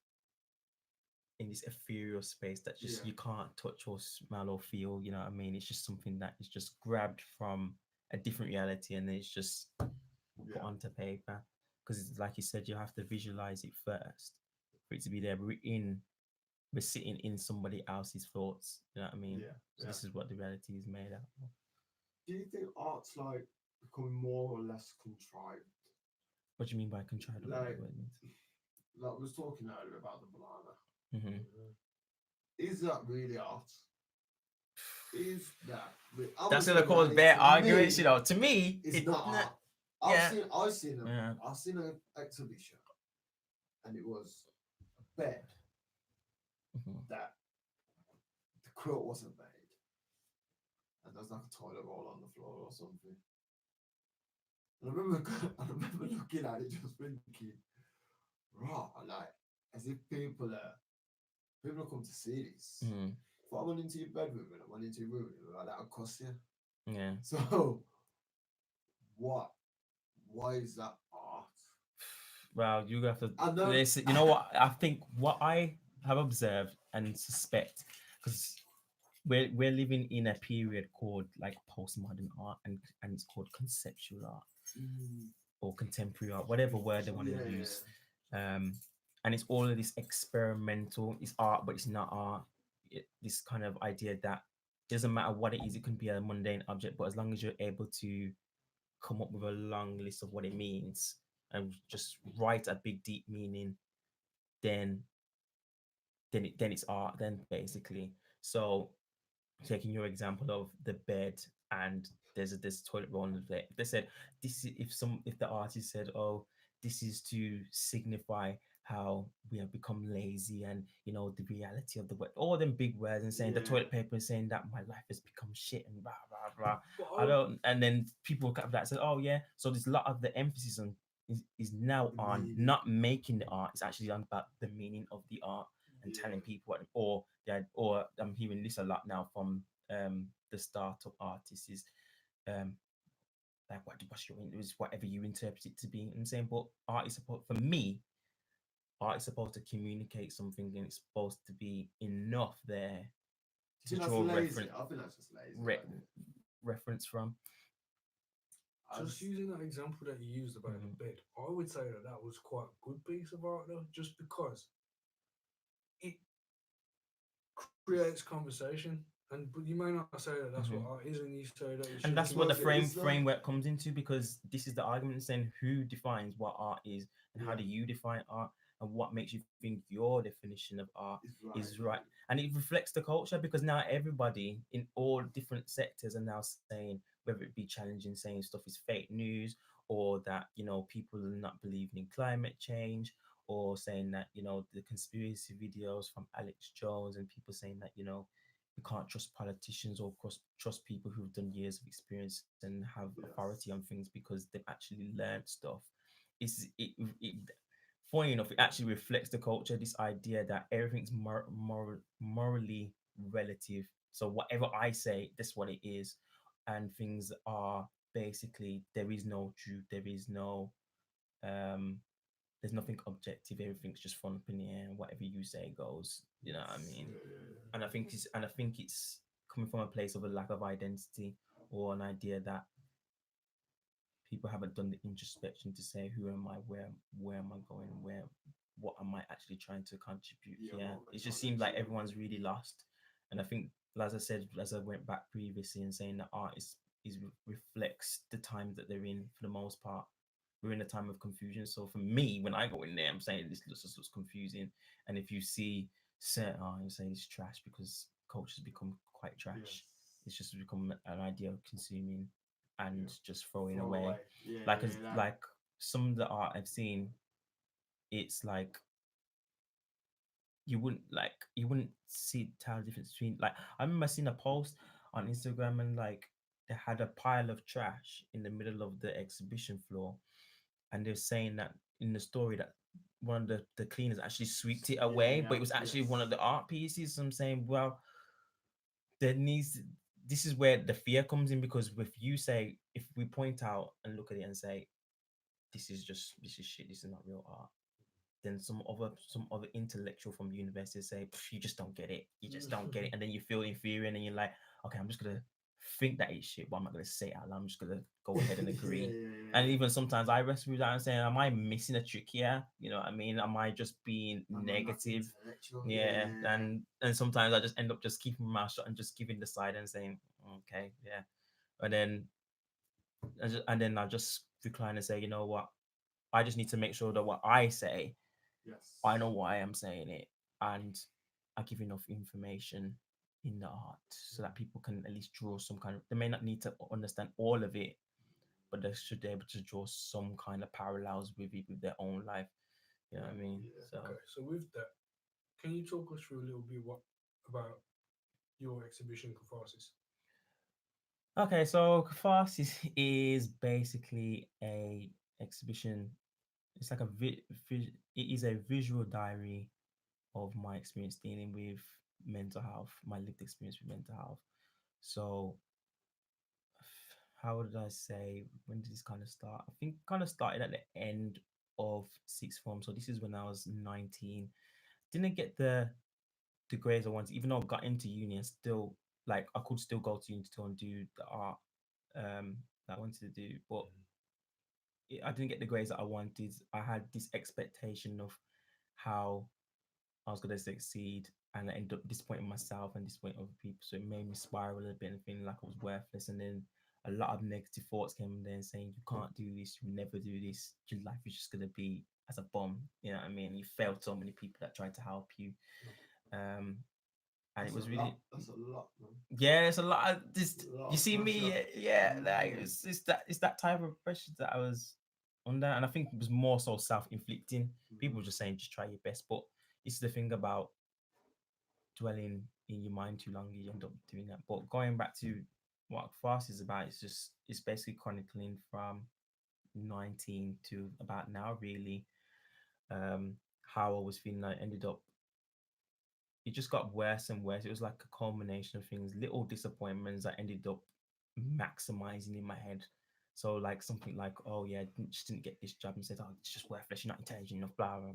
in this ethereal space that just yeah, you can't touch or smell or feel. You know what I mean? It's just something that is just grabbed from a different reality and then it's just put yeah, onto paper. Because like you said, you have to visualize it first for it to be there. We're sitting in somebody else's thoughts. You know what I mean? yeah, So yeah. this is what the reality is made out of. Do you think art's like becoming more or less contrived? What do you mean by contrived? I don't know Like, what it means. like I was talking earlier about the banana. Mm-hmm. Is that really art? Is that? I'm That's gonna gonna say cause that bare to arguments, you me, know. To me, it's not nah, art. yeah, yeah, I've seen an exhibition, and it was a bed mhm, that the quilt wasn't made, and there's like a toilet roll on the floor or something. And I remember, I remember looking at it, just thinking, right, like as if people come to see this. mhm, If I went into your bedroom and I went into your room, like that would cost you. yeah. So what? Why is that art? Well, you have to I know. listen. You know what? I think what I have observed and suspect, because we're living in a period called like postmodern art, and it's called conceptual art Mm, or contemporary art, whatever word they want yeah, to use. Um, and it's all of this experimental. It's art, but it's not art. This kind of idea that doesn't matter what it is, it can be a mundane object, but as long as you're able to come up with a long list of what it means and just write a big deep meaning, then then it's art. Then basically, so taking your example of the bed and there's this toilet roll on there. They said this is if the artist said, oh, this is to signify how we have become lazy and the reality of the world, all them big words, and saying the yeah, toilet paper is saying that my life has become shit and blah blah blah. But I don't, and then people cut that said, oh yeah, so there's a lot of the emphasis on is now the on meaning. not making the art, it's actually on about the meaning of the art and telling people what, or yeah, or I'm hearing this a lot now from the startup artists is um like what's your, it was whatever you interpret it to be. I'm saying, but art is supposed, for me, art is supposed to communicate something, and it's supposed to be enough there Do to you think that's draw lazy? I think that's just lazy. re- Isn't it? reference from. Just using that example that you used about Mhm. the bed, I would say that that was quite a good piece of art, though, just because it creates conversation. And but you may not say that that's what Mhm. art is, and you say that it's And just that's what the what it is, though. framework comes into, because this is the argument saying who defines what art is, and how Yeah, do you define art, and what makes you think your definition of art it's right. is right. And it reflects the culture, because now everybody in all different sectors are now saying, whether it be challenging, saying stuff is fake news, or that, people are not believing in climate change, or saying that, the conspiracy videos from Alex Jones, and people saying that, you can't trust politicians or trust people who've done years of experience and have authority on Yes. things because they've actually learned stuff. It funny enough, it actually reflects the culture. This idea that everything's morally relative. So whatever I say, that's what it is, and things are basically, there is no truth. Um, there's nothing objective. Everything's just fun up in the air. Whatever you say goes. You know what I Yes. mean? Yeah, yeah, And I think it's coming from a place of a lack of identity, or an idea that people haven't done the introspection to say, who am I, where am I going, what am I actually trying to contribute yeah. here. What am I It trying just to seems like achieve? everyone's really lost. And I think, as I said, as I went back previously and saying that art is reflects the time that they're in. For the most part, we're in a time of confusion. So for me, when I go in there, I'm saying this looks confusing. And if you see certain art, you say it's trash, because culture's become quite Yes. trash. It's just become an idea of consuming Yeah. and just throwing Throw away. away. Yeah, Like yeah, as that. like some of the art I've seen, it's like you wouldn't see tell the difference between, like, I remember seeing a post on Instagram, and like they had a pile of trash in the middle of the exhibition floor, and they're saying that in the story that one of the cleaners actually swept it Yeah, away, but yeah. it was actually one Yes. of the art pieces. So I'm saying, well, there needs this is where the fear comes in, because if we point out and look at it and say, this is shit, this is not real art, then some other intellectual from the university say, you just don't get it, and then you feel inferior, and then you're like, okay, I'm just gonna think that it's shit, but I'm not gonna say it out loud. I'm just gonna go ahead and Yeah, agree. yeah, And yeah. even sometimes I wrestle with that and saying, am I missing a trick here? You know what I mean? Am I just being Am I not negative? intellectual? Yeah, Yeah. yeah, yeah. And sometimes I just end up just keeping my mouth shut and just giving the side and saying, okay, yeah. And then I just recline and say, you know what? I just need to make sure that what I say, Yes. I know why I'm saying it, and I give enough information in the art so that people can at least draw some kind of. They may not need to understand all of it, but they should be able to draw some kind of parallels with it with their own life. You know what I mean? Yeah. So Okay, so with that, can you talk us through a little bit about your exhibition, Katharsis? okay, so Katharsis is basically a exhibition. It's like it is a visual diary of my experience dealing with mental health, my lived experience with mental health. So, how did I say? When did this kind of start? I think kind of started at the end of sixth form. So this is when I was 19. Didn't get the grades I wanted, even though I got into uni. And still, like, I could still go to uni to go and do the art that I wanted to do, but I didn't get the grades that I wanted. I had this expectation of how I was gonna succeed, and I ended up disappointing myself and disappointing other people. So it made me spiral a little bit and feeling like I was worthless. And then a lot of negative thoughts came in there saying, "You can't do this. You never do this. Your life is just gonna be as a bomb." You know what I mean? You failed so many people that tried to help you, um, and it That's was a really, lot. That's a lot, man. yeah. It's a lot of this. A lot You of see me, pressure. yeah. Like Mm. it's that type of pressure that I was under, and I think it was more so self-inflicting. People were just saying, "Just try your best," but it's the thing about dwelling in your mind too long, you end up doing that. But going back to what fast is about, it's basically chronicling from 19 to about now, really. How I was feeling. I ended up it just got worse and worse. It was like a culmination of things, little disappointments that ended up maximizing in my head. So like something like, oh yeah, just didn't get this job, and said, oh, it's just worthless. You're not intelligent enough. Blah blah